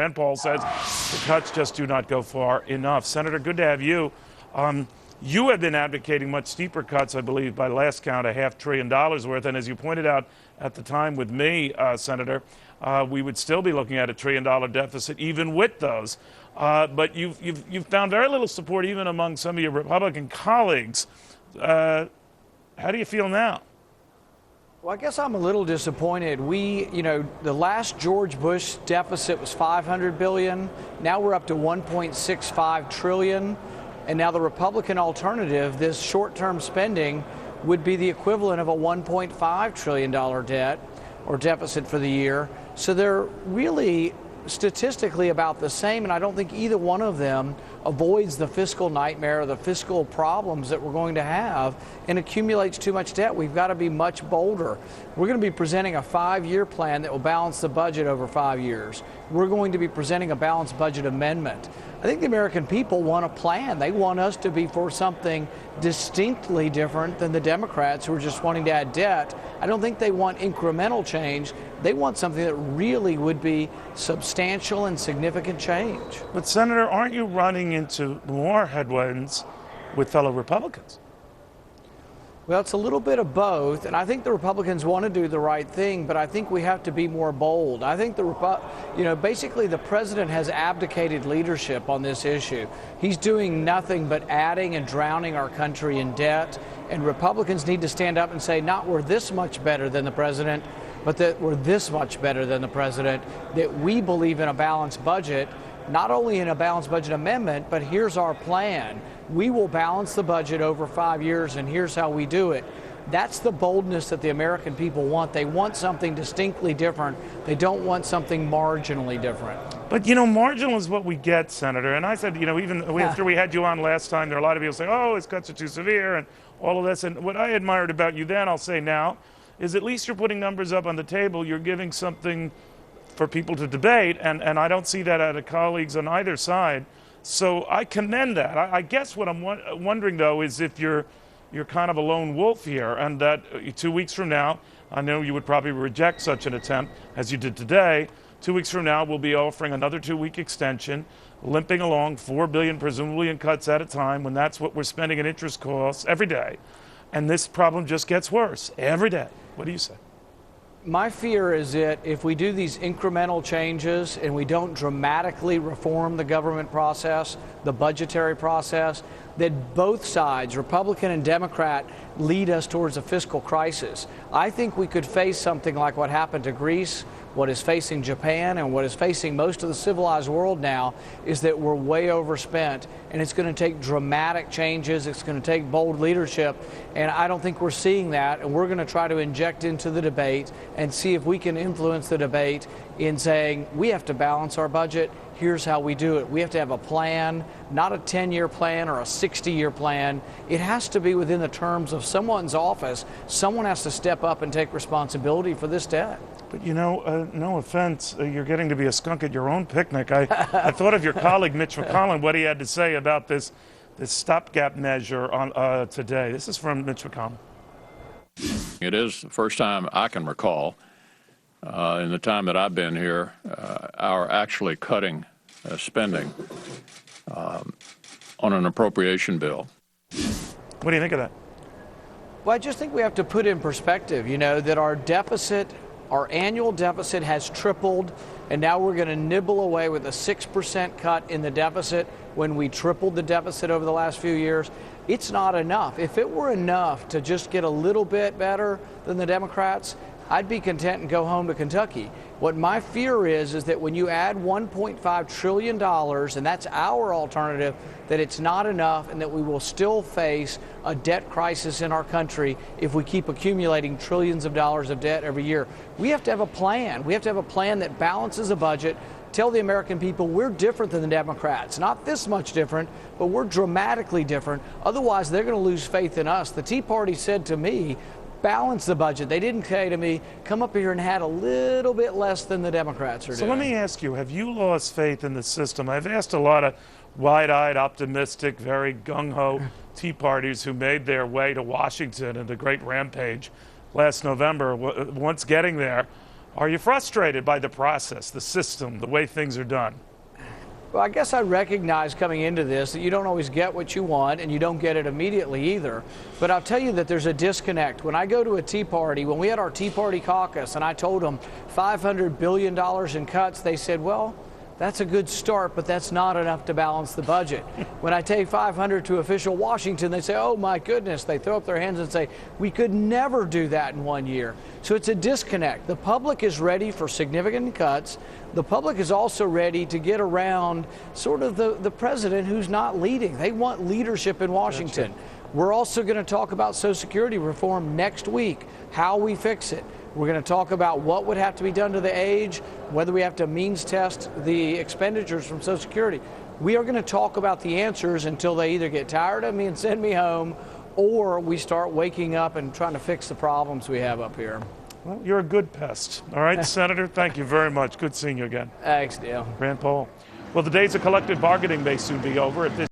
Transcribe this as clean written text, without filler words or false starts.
Rand Paul says the cuts just do not go far enough. Senator, good to have you. You have been advocating much steeper cuts, I believe, by last count, $500 billion worth. And as you pointed out at the time with me, Senator, we would still be looking at a $1 trillion deficit even with those. But you've found very little support even among some of your Republican colleagues. How do you feel now? Well, I guess I'm a little disappointed. The last George Bush deficit was $500 billion. Now we're up to $1.65 trillion. And now the Republican alternative, this short-term spending, would be the equivalent of a $1.5 trillion debt or deficit for the year. So they're really statistically about the same, and I don't think either one of them avoids the fiscal nightmare or the fiscal problems that we're going to have and accumulates too much debt. We've got to be much bolder. We're going to be presenting a 5-year plan that will balance the budget over 5 years. We're going to be presenting a balanced budget amendment. I think the American people want a plan. They want us to be for something distinctly different than the Democrats who are just wanting to add debt. I don't think they want incremental change. They want something that really would be substantial and significant change. But, Senator, aren't you running into more headwinds with fellow Republicans? Well, it's a little bit of both, and I think the Republicans want to do the right thing, but I think we have to be more bold. I think basically the president has abdicated leadership on this issue. He's doing nothing but adding and drowning our country in debt, and Republicans need to stand up and say, not we're this much better than the president, but that we're this much better than the president, that we believe in a balanced budget, not only in a balanced budget amendment, but here's our plan. We will balance the budget over 5 years, and here's how we do it. That's the boldness that the American people want. They want something distinctly different. They don't want something marginally different. But, marginal is what we get, Senator. And I said, even after we had you on last time, there are a lot of people saying, oh, his cuts are too severe and all of this. And what I admired about you then, I'll say now, is at least you're putting numbers up on the table. You're giving something for people to debate, and I don't see that out of colleagues on either side. So I commend that. I guess what I'm wondering, though, is if you're kind of a lone wolf here, and that 2 weeks from now, I know you would probably reject such an attempt, as you did today. 2 weeks from now, we'll be offering another 2-week extension, limping along $4 billion, presumably in cuts at a time, when that's what we're spending in interest costs every day. And this problem just gets worse every day. What do you say? My fear is that if we do these incremental changes and we don't dramatically reform the government process, the budgetary process, that both sides, Republican and Democrat, lead us towards a fiscal crisis. I think we could face something like what happened to Greece, what is facing Japan, and what is facing most of the civilized world now is that we're way overspent, and it's going to take dramatic changes. It's going to take bold leadership, and I don't think we're seeing that, and we're going to try to inject into the debate and see if we can influence the debate in saying we have to balance our budget. Here's how we do it. We have to have a plan, not a 10-year plan or a 60-year plan. It has to be within the terms of someone's office. Someone has to step up and take responsibility for this debt. But, no offense, you're getting to be a skunk at your own picnic. I thought of your colleague, Mitch McConnell, what he had to say about this stopgap measure on today. This is from Mitch McConnell. It is the first time I can recall in the time that I've been here, our actually cutting spending on an appropriation bill. What do you think of that? Well, I just think we have to put in perspective, that our deficit, our annual deficit has tripled, and now we're going to nibble away with a 6% cut in the deficit when we tripled the deficit over the last few years. It's not enough. If it were enough to just get a little bit better than the Democrats, I'd be content and go home to Kentucky. What my fear is that when you add $1.5 trillion, and that's our alternative, that it's not enough and that we will still face a debt crisis in our country if we keep accumulating trillions of dollars of debt every year. We have to have a plan. We have to have a plan that balances a budget. Tell the American people we're different than the Democrats. Not this much different, but we're dramatically different. Otherwise, they're going to lose faith in us. The Tea Party said to me, balance the budget. They didn't say to me, come up here and add a little bit less than the Democrats are doing. So let me ask you, have you lost faith in the system? I've asked a lot of wide-eyed, optimistic, very gung-ho Tea Parties who made their way to Washington in the great rampage last November. Once getting there, Are you frustrated by the process, the system, the way things are done? Well, I guess I recognize coming into this that you don't always get what you want, and you don't get it immediately either. But I'll tell you that there's a disconnect. When I go to a Tea Party, when we had our Tea Party caucus, and I told them $500 billion in cuts, they said, well, that's a good start, but that's not enough to balance the budget. When I take 500 to official Washington, they say, oh my goodness. They throw up their hands and say, we could never do that in 1 year. So it's a disconnect. The public is ready for significant cuts. The public is also ready to get around sort of the president who's not leading. They want leadership in Washington. Gotcha. We're also going to talk about Social Security reform next week, how we fix it. We're going to talk about what would have to be done to the age, whether we have to means test the expenditures from Social Security. We are going to talk about the answers until they either get tired of me and send me home, or we start waking up and trying to fix the problems we have up here. Well, you're a good pest. All right, Senator, thank you very much. Good seeing you again. Thanks, Dale. Rand Paul. Well, the days of collective bargaining may soon be over at this